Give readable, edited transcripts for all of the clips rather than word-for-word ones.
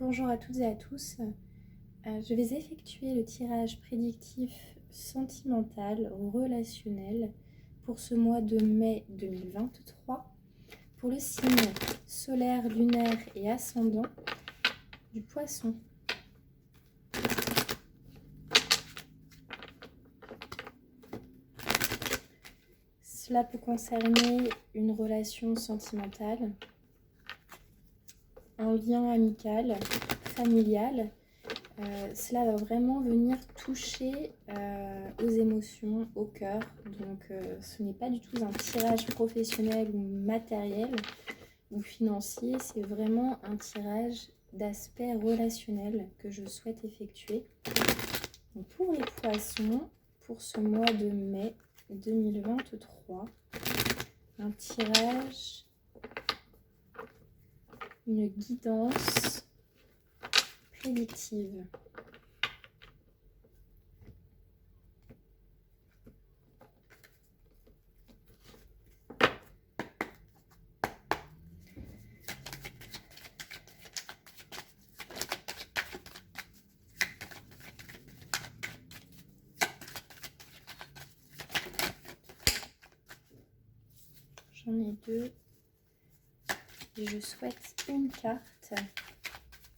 Bonjour à toutes et à tous. Je vais effectuer le tirage prédictif sentimental relationnel pour ce mois de mai 2023 pour le signe solaire, lunaire et ascendant du Poisson. Cela peut concerner une relation sentimentale, un lien amical, familial. Cela va vraiment venir toucher aux émotions, au cœur. Donc ce n'est pas du tout un tirage professionnel ou matériel ou financier, c'est vraiment un tirage d'aspect relationnel que je souhaite effectuer. Donc, pour les poissons, pour ce mois de mai 2023, un tirage, une guidance prédictive. J'en ai deux et je souhaite une carte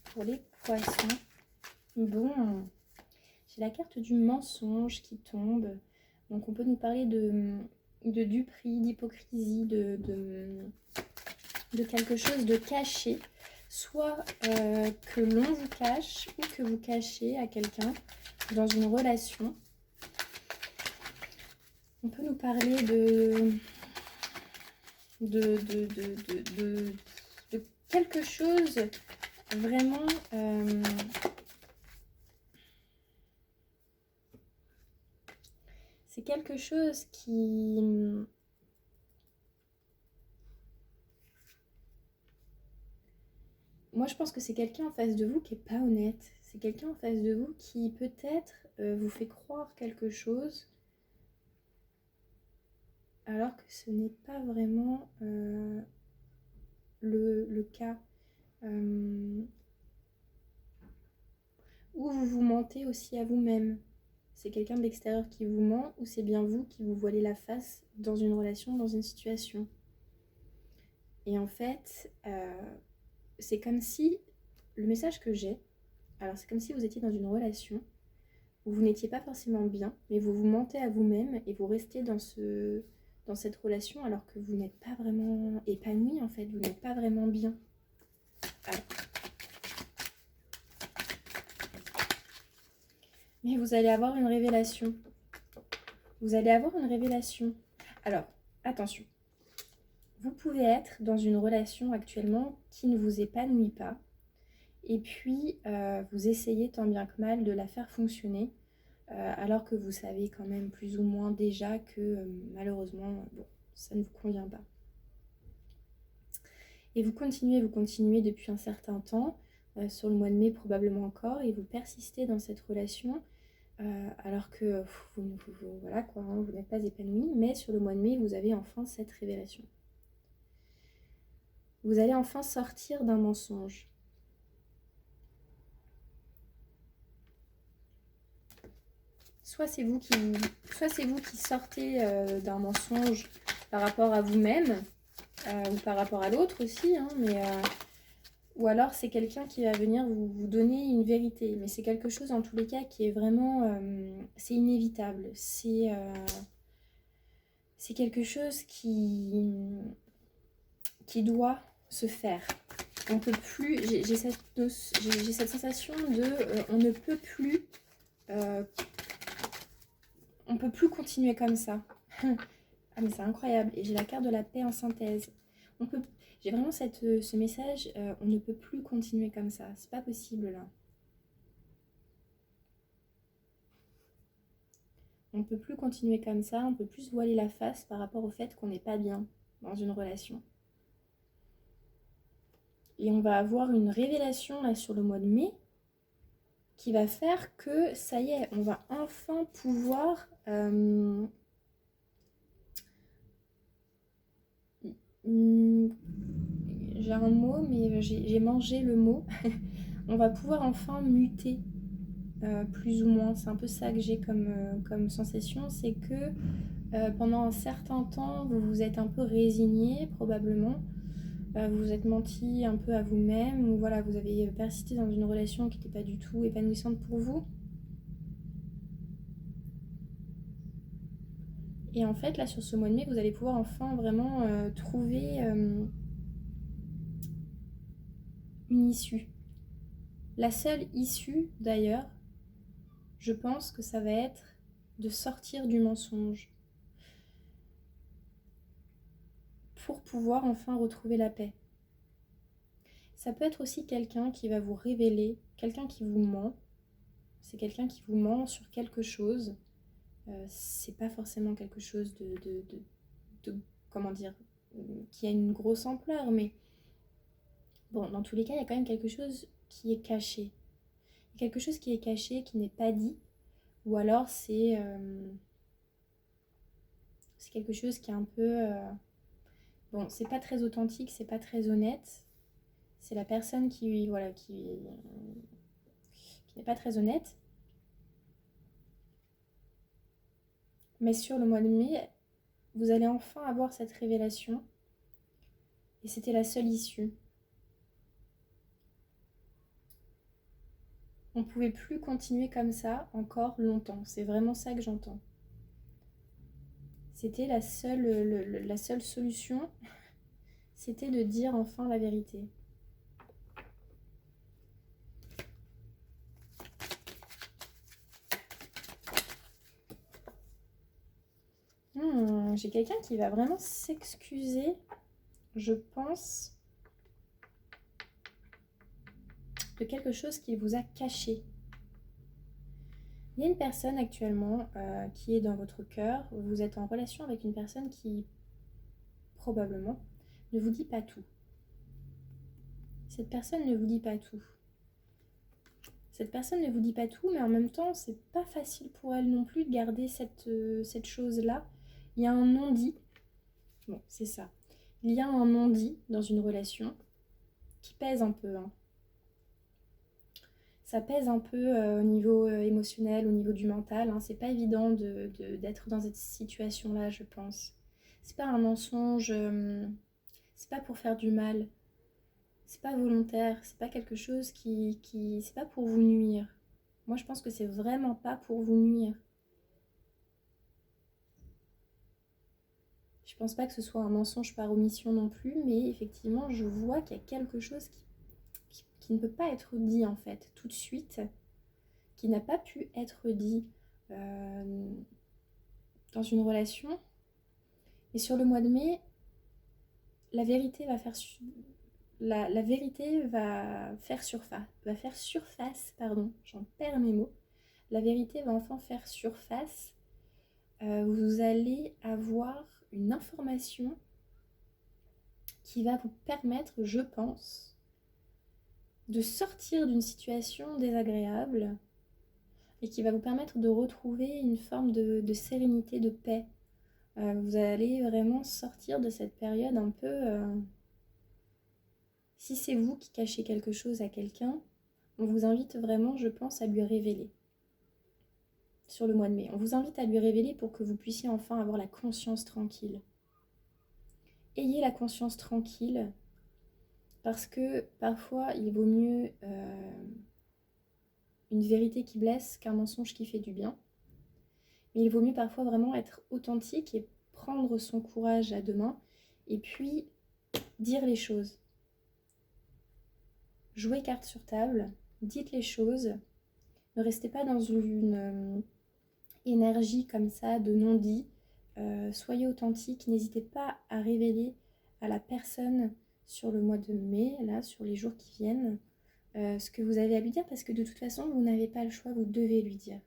pour les poissons. Bon, j'ai la carte du mensonge qui tombe. Donc on peut nous parler de duperie, d'hypocrisie, de quelque chose de caché. Soit que l'on vous cache ou que vous cachez à quelqu'un dans une relation. On peut nous parler de quelque chose vraiment c'est quelque chose qui moi je pense que c'est quelqu'un en face de vous qui est pas honnête, c'est quelqu'un en face de vous qui peut-être vous fait croire quelque chose alors que ce n'est pas vraiment le cas. Ou vous vous mentez aussi à vous-même. C'est quelqu'un de l'extérieur qui vous ment ou c'est bien vous qui vous voilez la face dans une relation, dans une situation. Et en fait, c'est comme si, le message que j'ai, alors c'est comme si vous étiez dans une relation où vous n'étiez pas forcément bien, mais vous vous mentez à vous-même et vous restez dans cette relation alors que vous n'êtes pas vraiment épanoui en fait, vous n'êtes pas vraiment bien. Alors, mais vous allez avoir une révélation. Vous allez avoir une révélation. Alors, attention. Vous pouvez être dans une relation actuellement qui ne vous épanouit pas. Et puis, vous essayez tant bien que mal de la faire fonctionner. Alors que vous savez quand même plus ou moins déjà que malheureusement, bon, ça ne vous convient pas. Et vous continuez depuis un certain temps, sur le mois de mai probablement encore, et vous persistez dans cette relation. Alors que voilà quoi, hein, vous n'êtes pas épanoui, mais sur le mois de mai, vous avez enfin cette révélation. Vous allez enfin sortir d'un mensonge. Soit c'est vous qui sortez d'un mensonge par rapport à vous-même, ou par rapport à l'autre aussi, hein, ou alors c'est quelqu'un qui va venir vous donner une vérité. Mais c'est quelque chose en tous les cas qui est vraiment, c'est inévitable. C'est quelque chose qui doit se faire. On peut plus, j'ai cette sensation de on ne peut plus, on peut plus continuer comme ça. Ah mais c'est incroyable. Et j'ai la carte de la paix en synthèse. J'ai vraiment ce message, on ne peut plus continuer comme ça. C'est pas possible là. On ne peut plus continuer comme ça, on peut plus se voiler la face par rapport au fait qu'on n'est pas bien dans une relation. Et on va avoir une révélation là sur le mois de mai qui va faire que ça y est, on va enfin pouvoir j'ai un mot mais j'ai mangé le mot on va pouvoir enfin muter, plus ou moins. C'est un peu ça que j'ai comme sensation, c'est que pendant un certain temps, vous vous êtes un peu résigné, probablement. Vous vous êtes menti un peu à vous-même, ou voilà, vous avez persisté dans une relation qui n'était pas du tout épanouissante pour vous. Et en fait, là, sur ce mois de mai, vous allez pouvoir enfin vraiment trouver une issue. La seule issue, d'ailleurs, je pense que ça va être de sortir du mensonge pour pouvoir enfin retrouver la paix. Ça peut être aussi quelqu'un qui va vous révéler, quelqu'un qui vous ment. C'est quelqu'un qui vous ment sur quelque chose. C'est pas forcément quelque chose de comment dire, qui a une grosse ampleur, mais bon, dans tous les cas, il y a quand même quelque chose qui est caché. Quelque chose qui est caché, qui n'est pas dit, ou alors c'est quelque chose qui est un peu... bon, c'est pas très authentique, c'est pas très honnête. C'est la personne qui, voilà, qui n'est pas très honnête. Mais sur le mois de mai, vous allez enfin avoir cette révélation. Et c'était la seule issue. On ne pouvait plus continuer comme ça encore longtemps. C'est vraiment ça que j'entends. C'était la seule solution, c'était de dire enfin la vérité. J'ai quelqu'un qui va vraiment s'excuser, je pense, de quelque chose qu'il vous a caché. Il y a une personne actuellement qui est dans votre cœur. Vous êtes en relation avec une personne qui, probablement, ne vous dit pas tout. Cette personne ne vous dit pas tout. Cette personne ne vous dit pas tout, mais en même temps, c'est pas facile pour elle non plus de garder cette chose-là. Il y a un non-dit. Bon, c'est ça. Il y a un non-dit dans une relation qui pèse un peu. Hein. Ça pèse un peu au niveau émotionnel, au niveau du mental. Hein. C'est pas évident d'être dans cette situation-là, je pense. C'est pas un mensonge, c'est pas pour faire du mal. C'est pas volontaire, c'est pas quelque chose c'est pas pour vous nuire. Moi, je pense que c'est vraiment pas pour vous nuire. Je pense pas que ce soit un mensonge par omission non plus, mais effectivement, je vois qu'il y a quelque chose qui ne peut pas être dit en fait tout de suite, qui n'a pas pu être dit dans une relation. Et sur le mois de mai, la vérité va faire la vérité va faire surface, pardon, j'en perds mes mots. La vérité va enfin faire surface. Vous allez avoir une information qui va vous permettre, je pense, de sortir d'une situation désagréable et qui va vous permettre de retrouver une forme de sérénité, de paix. Vous allez vraiment sortir de cette période un peu... Si c'est vous qui cachez quelque chose à quelqu'un, on vous invite vraiment, je pense, à lui révéler. Sur le mois de mai, on vous invite à lui révéler pour que vous puissiez enfin avoir la conscience tranquille. Ayez la conscience tranquille, parce que parfois il vaut mieux une vérité qui blesse qu'un mensonge qui fait du bien. Mais il vaut mieux parfois vraiment être authentique et prendre son courage à deux mains et puis dire les choses. Jouez carte sur table, dites les choses, ne restez pas dans une énergie comme ça de non-dit. Soyez authentique, n'hésitez pas à révéler à la personne sur le mois de mai, là, sur les jours qui viennent, ce que vous avez à lui dire, parce que de toute façon, vous n'avez pas le choix, vous devez lui dire.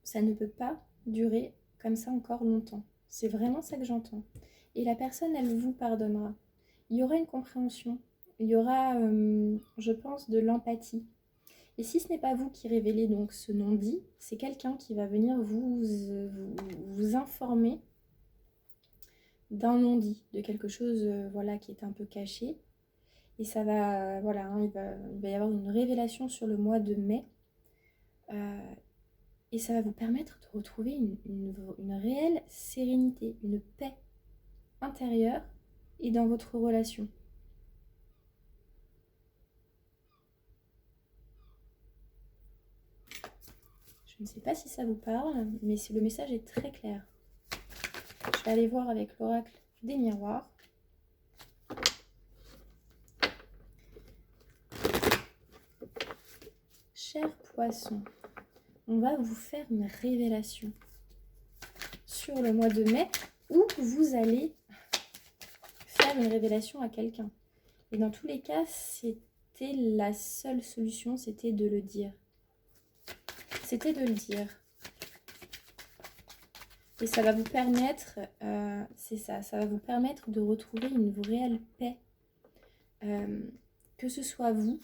Ça ne peut pas durer comme ça encore longtemps. C'est vraiment ça que j'entends. Et la personne, elle vous pardonnera. Il y aura une compréhension, il y aura, je pense, de l'empathie. Et si ce n'est pas vous qui révélez donc ce non-dit, c'est quelqu'un qui va venir vous informer d'un non-dit, de quelque chose voilà, qui est un peu caché. Et ça va, voilà, hein, il va y avoir une révélation sur le mois de mai. Et ça va vous permettre de retrouver une réelle sérénité, une paix intérieure et dans votre relation. Je ne sais pas si ça vous parle, mais le message est très clair. Je vais aller voir avec l'oracle des miroirs. Cher poisson, on va vous faire une révélation sur le mois de mai où vous allez faire une révélation à quelqu'un. Et dans tous les cas, c'était la seule solution, c'était de le dire. C'était de le dire. Et ça va vous permettre, c'est ça va vous permettre de retrouver une réelle paix. Que ce soit vous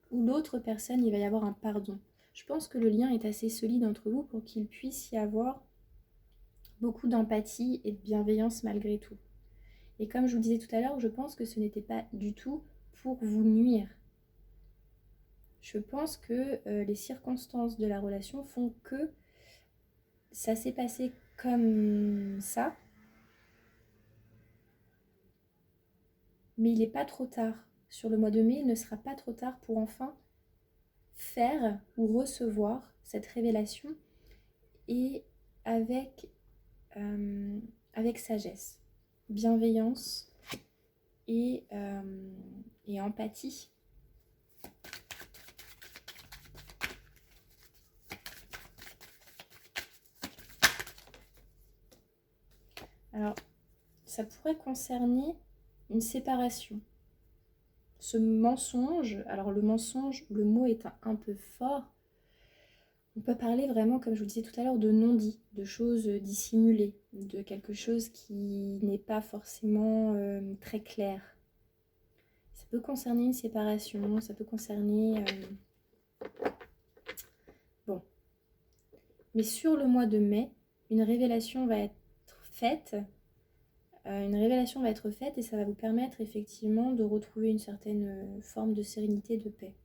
ou l'autre personne, il va y avoir un pardon. Je pense que le lien est assez solide entre vous pour qu'il puisse y avoir beaucoup d'empathie et de bienveillance malgré tout. Et comme je vous disais tout à l'heure, je pense que ce n'était pas du tout pour vous nuire. Je pense que les circonstances de la relation font que ça s'est passé comme ça. Mais il n'est pas trop tard. Sur le mois de mai, il ne sera pas trop tard pour enfin faire ou recevoir cette révélation et avec sagesse, bienveillance et empathie. Alors, ça pourrait concerner une séparation. Ce mensonge, alors le mensonge, le mot est un peu fort. On peut parler vraiment, comme je vous disais tout à l'heure, de non-dit, de choses dissimulées, de quelque chose qui n'est pas forcément très clair. Ça peut concerner une séparation, ça peut concerner... Bon. Mais sur le mois de mai, une révélation va être faite. Et ça va vous permettre effectivement de retrouver une certaine forme de sérénité, de paix.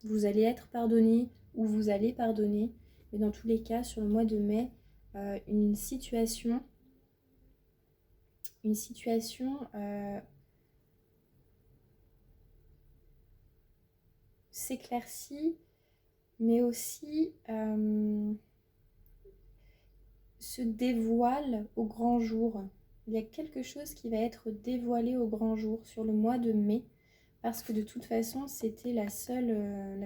Vous allez être pardonné ou vous allez pardonner. Mais dans tous les cas, sur le mois de mai, une situation s'éclaircit, mais aussi se dévoile au grand jour. Il y a quelque chose qui va être dévoilé au grand jour sur le mois de mai, parce que de toute façon, c'était la seule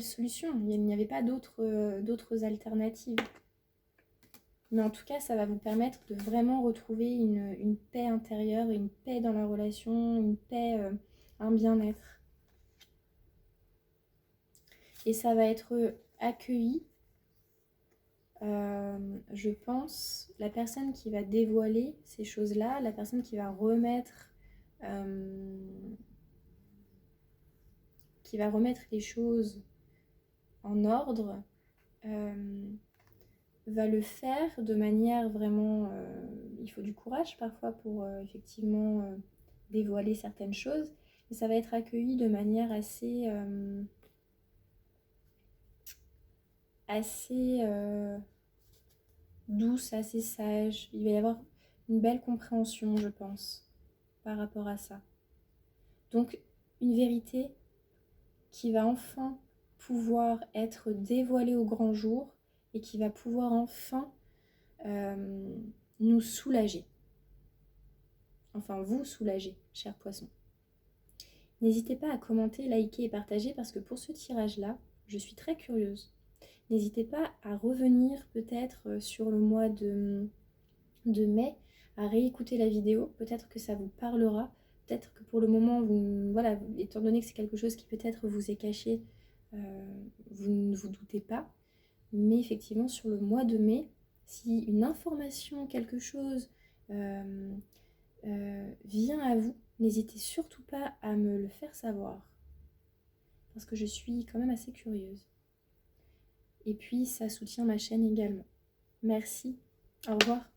solution. Il n'y avait pas d'autres alternatives. Mais en tout cas, ça va vous permettre de vraiment retrouver une paix intérieure, une paix dans la relation, une paix, un bien-être. Et ça va être accueilli, je pense, la personne qui va dévoiler ces choses-là, la personne qui va remettre les choses en ordre, va le faire de manière vraiment... il faut du courage parfois pour effectivement dévoiler certaines choses, mais ça va être accueilli de manière assez douce, assez sage. Il va y avoir une belle compréhension, je pense, par rapport à ça. Donc, une vérité qui va enfin pouvoir être dévoilée au grand jour et qui va pouvoir enfin nous soulager. Enfin, vous soulager, chers poissons. N'hésitez pas à commenter, liker et partager parce que pour ce tirage-là, je suis très curieuse. N'hésitez pas à revenir peut-être sur le mois de mai, à réécouter la vidéo. Peut-être que ça vous parlera. Peut-être que pour le moment, voilà, étant donné que c'est quelque chose qui peut-être vous est caché, vous ne vous doutez pas. Mais effectivement, sur le mois de mai, si une information, quelque chose vient à vous, n'hésitez surtout pas à me le faire savoir. Parce que je suis quand même assez curieuse. Et puis, ça soutient ma chaîne également. Merci. Au revoir.